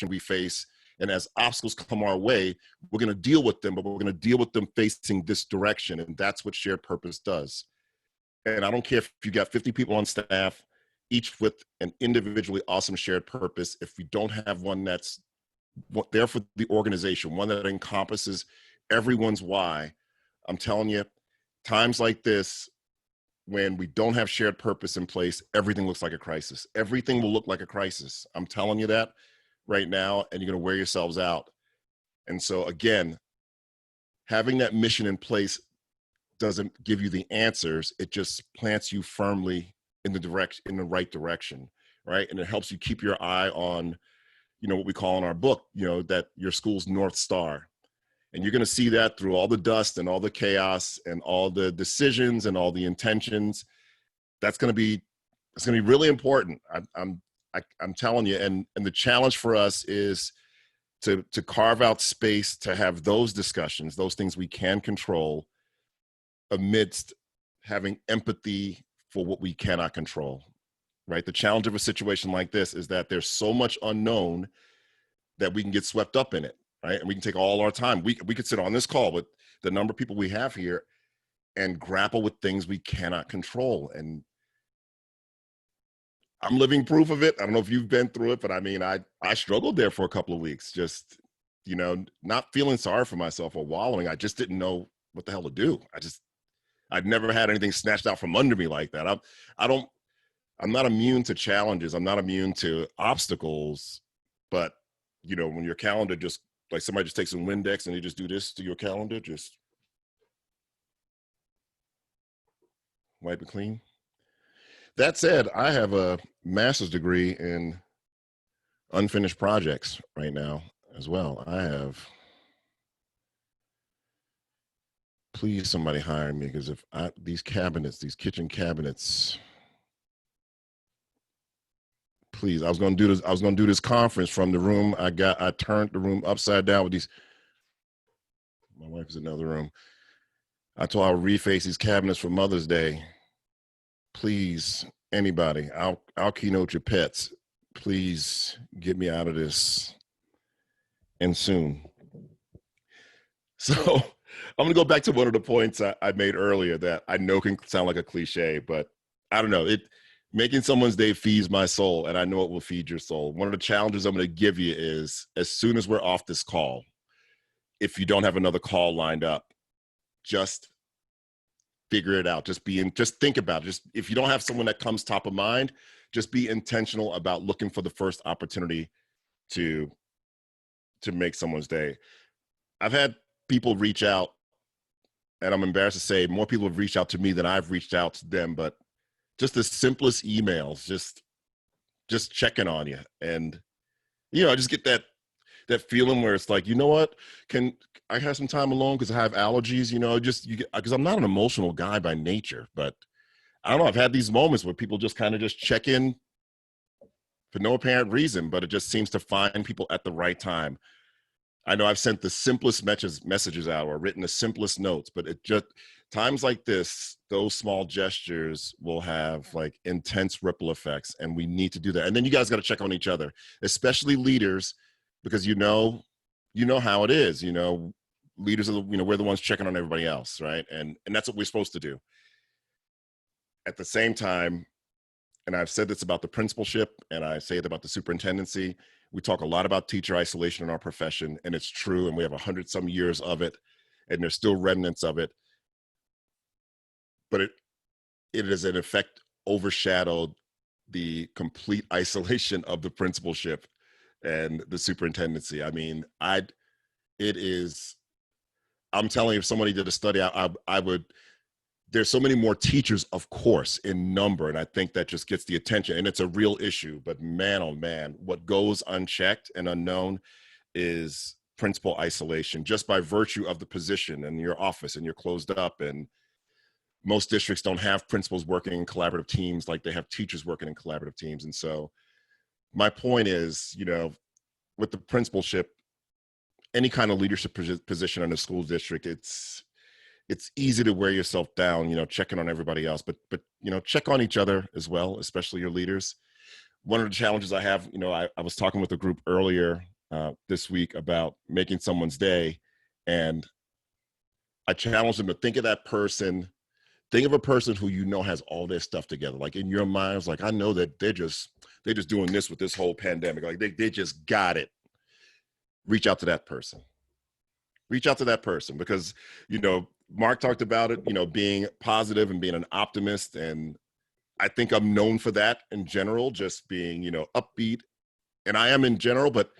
we face. And as obstacles come our way, we're going to deal with them, but we're going to deal with them facing this direction. And that's what shared purpose does. And I don't care if you got 50 people on staff, each with an individually awesome shared purpose. If we don't have one that's there for the organization, one that encompasses everyone's why, I'm telling you, times like this, when we don't have shared purpose in place, everything looks like a crisis. Everything will look like a crisis. I'm telling you that right now, and you're going to wear yourselves out. And so again, having that mission in place doesn't give you the answers. It just plants you firmly in the right direction, right? And it helps you keep your eye on, what we call in our book, that your school's North Star. And you're going to see that through all the dust and all the chaos and all the decisions and all the intentions. It's going to be really important. I'm telling you. And the challenge for us is to carve out space to have those discussions, those things we can control, amidst having empathy for what we cannot control, right? The challenge of a situation like this is that there's so much unknown that we can get swept up in it. Right? And we can take all our time. We could sit on this call with the number of people we have here and grapple with things we cannot control. And I'm living proof of it. I don't know if you've been through it, but I mean, I struggled there for a couple of weeks, just, not feeling sorry for myself or wallowing. I just didn't know what the hell to do. I'd never had anything snatched out from under me like that. I'm not immune to challenges. I'm not immune to obstacles, but when your calendar just, like somebody just takes some Windex and you just do this to your calendar, just wipe it clean. That said, I have a master's degree in unfinished projects right now as well. Please somebody hire me, because if these kitchen cabinets, please, I was going to do this conference from the room I turned the room upside down with these. My wife is in another room. I told her I'll reface these cabinets for Mother's Day. Please, anybody, I'll keynote your pets. Please get me out of this, and soon. So I'm going to go back to one of the points I made earlier that I know can sound like a cliche, but I don't know. Making someone's day feeds my soul, and I know it will feed your soul. One of the challenges I'm going to give you is, as soon as we're off this call, if you don't have another call lined up, just figure it out. Just think about it. Just, if you don't have someone that comes top of mind, just be intentional about looking for the first opportunity to make someone's day. I've had people reach out, and I'm embarrassed to say more people have reached out to me than I've reached out to them, but just the simplest emails, just checking on you. And, I just get that feeling where it's like, what, can I have some time alone because I have allergies, because I'm not an emotional guy by nature, but I don't know. I've had these moments where people just kind of just check in for no apparent reason, but it just seems to find people at the right time. I know I've sent the simplest messages out or written the simplest notes, but it just, times like this, those small gestures will have like intense ripple effects, and we need to do that. And then you guys got to check on each other, especially leaders, because you know how it is. Leaders are we're the ones checking on everybody else, right? And that's what we're supposed to do. At the same time, and I've said this about the principalship, and I say it about the superintendency, we talk a lot about teacher isolation in our profession, and it's true, and we have 100-some years of it, and there's still remnants of it. But it is in effect overshadowed the complete isolation of the principalship and the superintendency. I mean, I'm telling you, if somebody did a study, I would, there's so many more teachers, of course, in number, and I think that just gets the attention, and it's a real issue. But man, oh man, what goes unchecked and unknown is principal isolation, just by virtue of the position and your office, and you're closed up. And most districts don't have principals working in collaborative teams like they have teachers working in collaborative teams. And so my point is, with the principalship, any kind of leadership position in a school district, it's easy to wear yourself down, checking on everybody else, but check on each other as well, especially your leaders. one of the challenges I have, you know, I was talking with a group earlier this week about making someone's day, and I challenged them to think of that person. Think of a person who you know has all their stuff together. Like in your mind, it's like, I know that they're just doing this with this whole pandemic. Like they just got it. Reach out to that person. Reach out to that person because, you know, Mark talked about it, you know, being positive and being an optimist. And I think I'm known for that in general, just being, you know, upbeat. And I am in general, but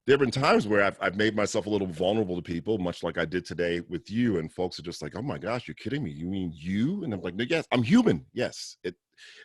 there have been times where I've made myself a little vulnerable to people, much like I did today with you. And folks are just like, oh my gosh, you're kidding me. You mean you? And I'm like, yes, I'm human. Yes.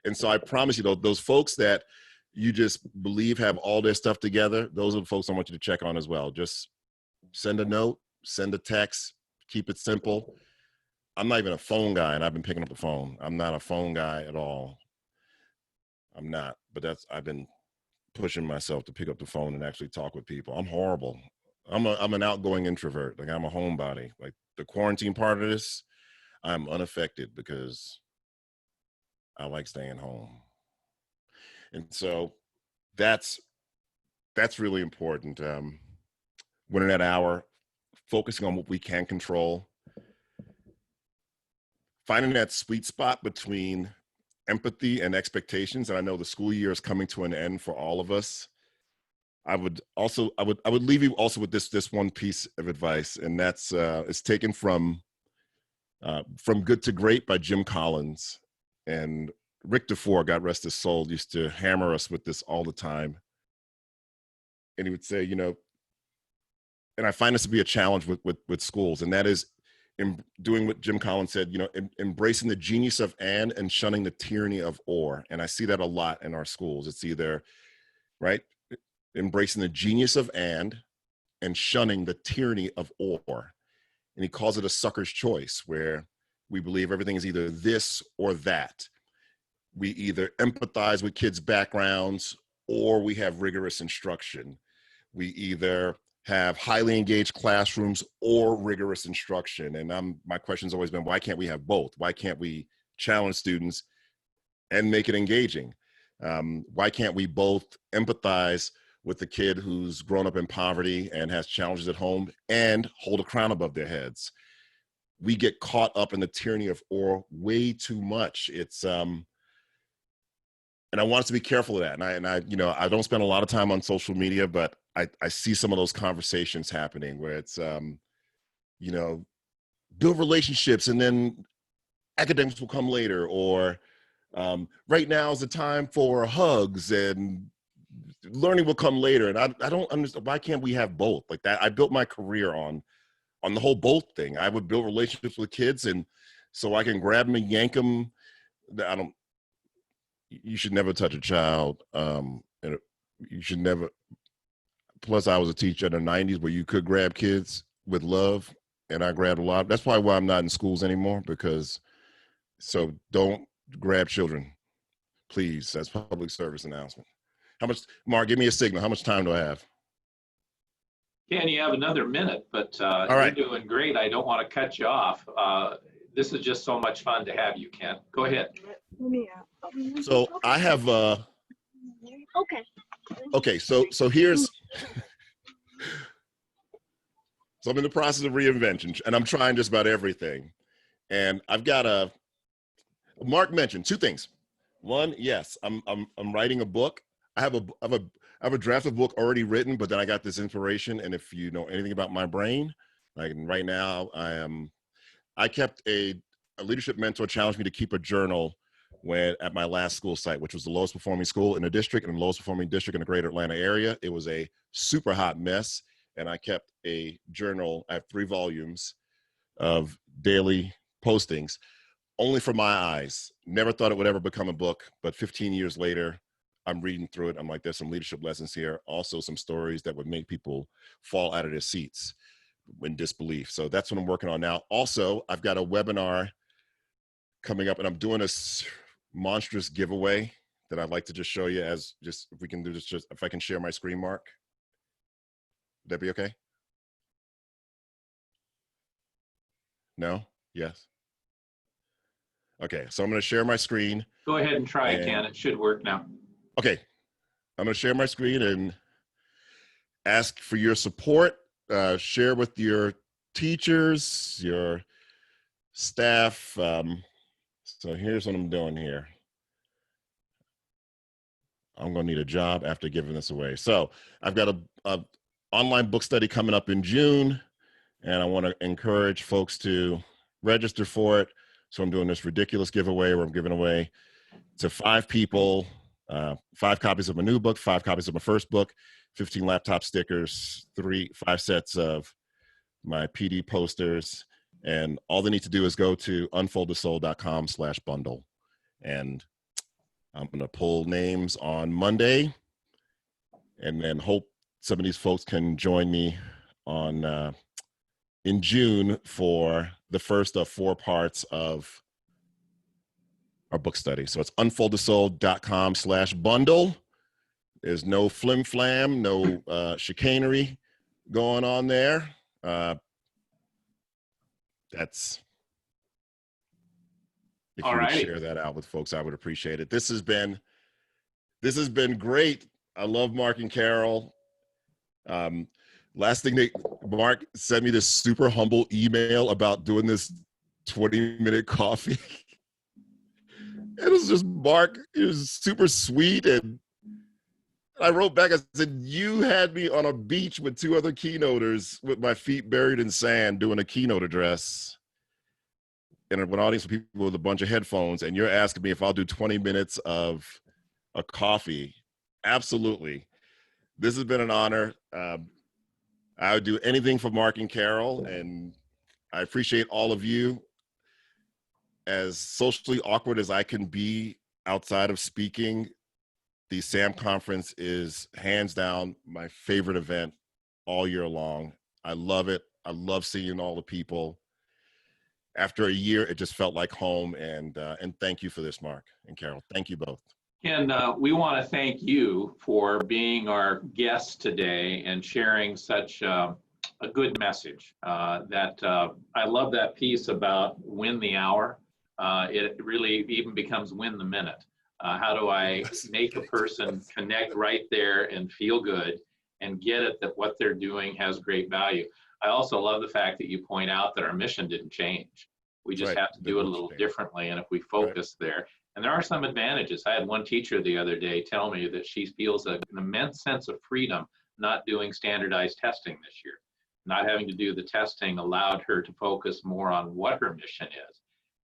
And so I promise you, those folks that you just believe have all their stuff together, those are the folks I want you to check on as well. Just send a note, send a text, keep it simple. I'm not even a phone guy, and I've been picking up the phone. I'm not a phone guy at all. I'm not, but I've been pushing myself to pick up the phone and actually talk with people. I'm horrible. I'm an outgoing introvert. Like I'm a homebody. Like the quarantine part of this, I'm unaffected because I like staying home. And so that's really important. Winning that hour, focusing on what we can control, finding that sweet spot between empathy and expectations. And I know the school year is coming to an end for all of us. I would leave you also with this one piece of advice, and that's it's taken from Good to Great by Jim Collins. And Rick DeFore, God rest his soul, used to hammer us with this all the time. And he would say, you know, and I find this to be a challenge with schools, and that is in doing what Jim Collins said, you know, embracing the genius of and shunning the tyranny of or. And I see that a lot in our schools. It's either, right, embracing the genius of and shunning the tyranny of or. And he calls it a sucker's choice, where we believe everything is either this or that. We either empathize with kids' backgrounds or we have rigorous instruction. We either have highly engaged classrooms or rigorous instruction. And my question's always been, why can't we have both? Why can't we challenge students and make it engaging? Why can't we both empathize with the kid who's grown up in poverty and has challenges at home and hold a crown above their heads? We get caught up in the tyranny of or way too much. It's and I want us to be careful of that. And I, you know, I don't spend a lot of time on social media, but I see some of those conversations happening where it's, you know, build relationships and then academics will come later, or right now is the time for hugs and learning will come later. And I don't understand, why can't we have both? Like that, I built my career on the whole both thing. I would build relationships with kids, and so I can grab them and yank them. You should never touch a child. And you should never, plus I was a teacher in the 90s where you could grab kids with love, and I grabbed a lot. That's probably why I'm not in schools anymore, because, so don't grab children, please. That's public service announcement. How much, Mark, give me a signal. How much time do I have? Ken, you have another minute, but All right. You're doing great. I don't want to cut you off. This is just so much fun to have you, Ken. Go ahead. So I have okay, so here's so I'm in the process of reinvention, and I'm trying just about everything. And I've got Mark mentioned two things. One, yes, I'm writing a book. I have a draft of book already written, but then I got this inspiration. And if you know anything about my brain, like right now, I kept a leadership mentor challenged me to keep a journal at my last school site, which was the lowest performing school in the district and the lowest performing district in the greater Atlanta area. It was a super hot mess. And I kept a journal. I have 3 volumes of daily postings, only for my eyes. Never thought it would ever become a book, but 15 years later, I'm reading through it. I'm like, there's some leadership lessons here. Also some stories that would make people fall out of their seats in disbelief. So that's what I'm working on now. Also, I've got a webinar coming up, and I'm doing a monstrous giveaway that I'd like to just show you, as just, if we can do this, just if I can share my screen, Mark. Would that be okay? No? Yes? Okay, so I'm going to share my screen. Go ahead and try it, Ken. It should work now. Okay, I'm going to share my screen and ask for your support. Share with your teachers, your staff. So here's what I'm doing here. I'm going to need a job after giving this away. So I've got a online book study coming up in June, and I want to encourage folks to register for it. So I'm doing this ridiculous giveaway where I'm giving away to 5 people, 5 copies of my new book, 5 copies of my first book, 15 laptop stickers, 5 sets of my PD posters. And all they need to do is go to unfoldedsoul.com/bundle. And I'm going to pull names on Monday and then hope some of these folks can join me on in June for the first of 4 parts of our book study. So it's unfoldedsoul.com/bundle. There's no flim flam, no chicanery going on there. That's, if you would share that out with folks, I would appreciate it. This has been great. I love Mark and Carol. Last thing, Mark sent me this super humble email about doing this 20-minute coffee. It was just Mark. It was super sweet, and I wrote back. I said, "You had me on a beach with 2 other keynoters with my feet buried in sand doing a keynote address in an audience of people with a bunch of headphones, and you're asking me if I'll do 20 minutes of a coffee." Absolutely. This has been an honor. I would do anything for Mark and Carol, and I appreciate all of you. As socially awkward as I can be outside of speaking, the SAM conference is hands down my favorite event all year long. I love it. I love seeing all the people. After a year, it just felt like home, and thank you for this, Mark and Carol. Thank you both. Ken, we want to thank you for being our guest today and sharing such a good message. I love that piece about win the hour. It really even becomes win the minute. How do I make a person connect right there and feel good and get it that what they're doing has great value? I also love the fact that you point out that our mission didn't change. We just have to do it a little differently. And if we focus there, and there are some advantages. I had one teacher the other day tell me that she feels an immense sense of freedom not doing standardized testing this year. Not having to do the testing allowed her to focus more on what her mission is.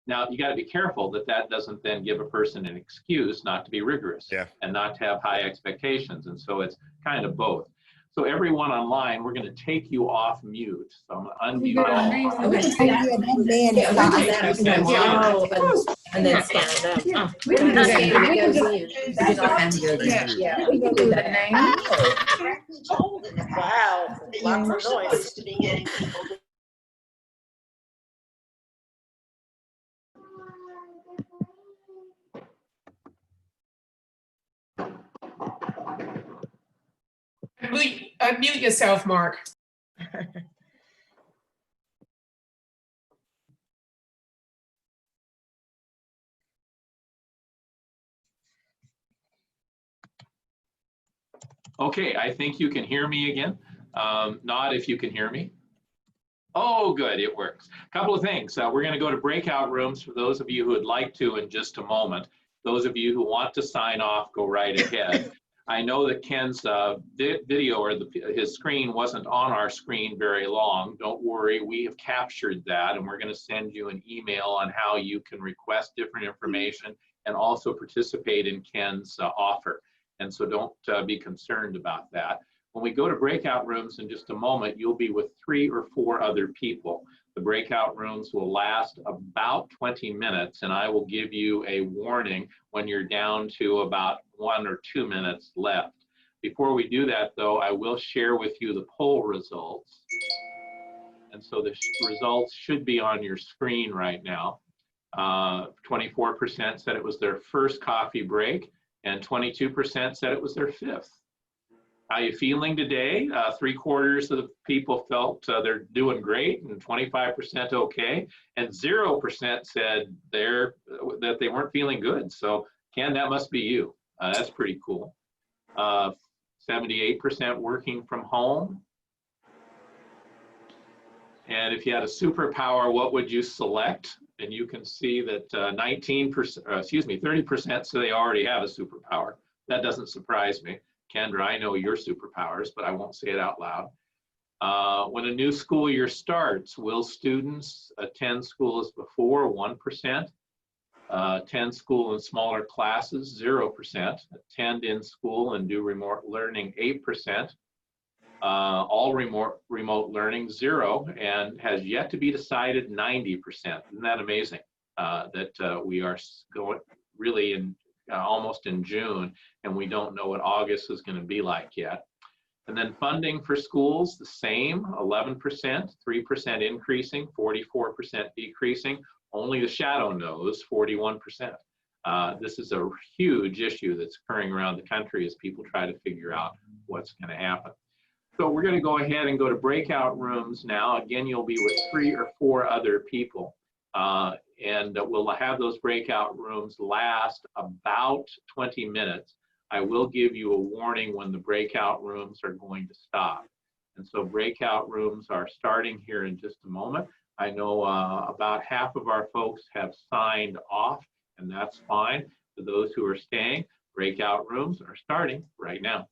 Now, you got to be careful that that doesn't then give a person an excuse not to be rigorous and not to have high expectations. And so it's kind of both. So everyone online, we're going to take you off mute. So I'm going to unmute all. And then scan it up. Yeah, we can do that. Yeah, we can do that name. Wow, lots of noise. Unmute yourself, Mark. Okay, I think you can hear me again. Not if you can hear me. Oh, good, it works. A couple of things. We're going to go to breakout rooms for those of you who would like to in just a moment. Those of you who want to sign off, go right ahead. I know that Ken's video or his screen wasn't on our screen very long. Don't worry, we have captured that, and we're going to send you an email on how you can request different information and also participate in Ken's offer. And so don't be concerned about that. When we go to breakout rooms in just a moment, you'll be with 3 or 4 other people. The breakout rooms will last about 20 minutes, and I will give you a warning when you're down to about 1 or 2 minutes left. Before we do that, though, I will share with you the poll results. And so the results should be on your screen right now. 24% said it was their first coffee break, and 22% said it was their 5th. How you feeling today? 3/4 of the people felt they're doing great, and 25% okay, and 0% said that they weren't feeling good. So Ken, that must be you. That's pretty cool. 78% working from home. And if you had a superpower, what would you select? And you can see that 30% say they already have a superpower. That doesn't surprise me. Kendra, I know your superpowers, but I won't say it out loud. When a new school year starts, will students attend school as before? 1%. Attend school in smaller classes? 0%. Attend in school and do remote learning? 8%. All remote learning? 0%, and has yet to be decided? 90%. Isn't that amazing? That we are going really in almost in June, and we don't know what August is going to be like yet. And then funding for schools, the same, 11%, 3% increasing, 44% decreasing. Only the shadow knows, 41%. This is a huge issue that's occurring around the country as people try to figure out what's going to happen. So we're going to go ahead and go to breakout rooms now. Again, you'll be with 3 or 4 other people. And we'll have those breakout rooms last about 20 minutes. I will give you a warning when the breakout rooms are going to stop. And so breakout rooms are starting here in just a moment. I know about half of our folks have signed off, and that's fine. For those who are staying, breakout rooms are starting right now.